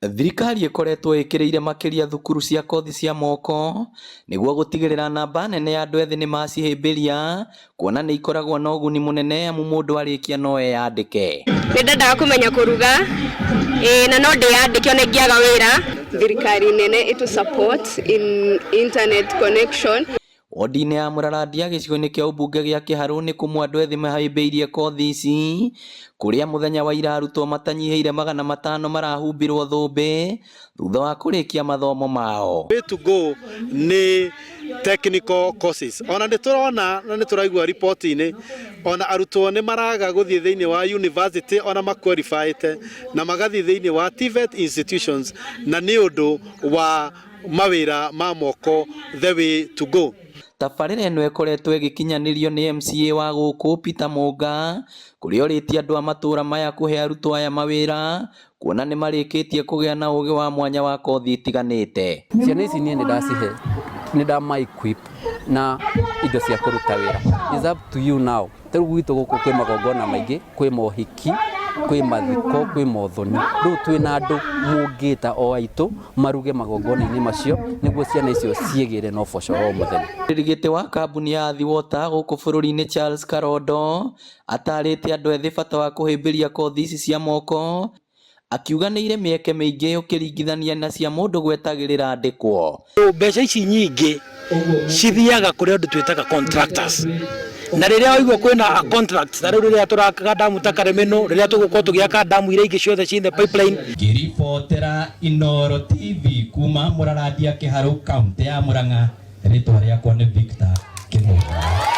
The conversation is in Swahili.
Thirikari ikoretwo ikireire makiria thukuru cia kothi cia moko niguo gutigirira namba nene ya andu ethĩ ni macihimbiria kuona ni ikoragwo na uguni munene amu mundu arikia no eyandike. Ndendaga kumenya kuruga na no ndiyandike ona ngiaga wira. Thirikari nene itu support in internet connection. Wodi-inĩ ya Mũrarandia gĩcigo-inĩ kĩa ũmbunge gĩa Kĩharũ nĩ kũmwe andũ ethĩ mahĩmbĩirie kothi ici kũrĩa mũthenya wa ira arutwo matanyihĩire 500 marahumbirwo thũmbĩ thutha wa kũrĩkia mathomo mao. Way to go ni technical courses. Ona nĩtũrona na nĩtũraigua report-inĩ ona arutwo nĩ maraga gũthiĩ thĩinĩ wa university ona maqualified na magathiĩ thĩinĩ wa TVET institutions na nĩ ũndũ wa mawĩra ma moko the way to go. Tabarĩra ĩno ĩkoretwo ĩgĩkinyanĩrio nĩ MCA wa gũkũ Peter Mũnga kũrĩa orĩtie andũ a matũra maya kũhe arutwo aya mawĩra kuona nĩ marĩkĩtie kũgĩa na ũgĩ wa mwanya wa kothi itiganĩte. Ciana ici niĩ nĩ ndama-equip na indo cia kũruta wĩra. It's up to you now. Tarĩu gwitũ gũkũ kwĩ magongona maingĩ, kwĩ mohiki, kwĩ mathiko, kwĩ mothoni. Rĩu twĩna andũ mũngĩta o aitũ maruge magongona-inĩ macio nĩguo ciana icio ciĩgĩre na ũboco o mũthenya. Mũrigĩti wa kambuni ya Athi Water gũkũ bũrũri-inĩ Charles Karondo atarĩte andũ ethĩ bata wa kũhĩmbĩria kothi ici cia moko akiuga nĩ irĩ mĩeke mĩingĩ ũkĩringithania na cia mũndũ gwetagĩrĩra andĩkwo. Mbeca ici nyingĩ cithiaga kũrĩ andũ twĩtaga contractors. Na rĩrĩa waigua kwĩna contracts na rĩrĩa tũrakaga damu ta Karemeno rĩrĩa tũgũkorwo tũgĩaka damu iria ingĩ ciothe ciĩ in the pipeline. Ngĩribotera Inooro TV kuma Mũrarandia Kĩharũ kaunti ya Murang'a, rĩtwa rĩakwa nĩ Victor Kĩmũnga.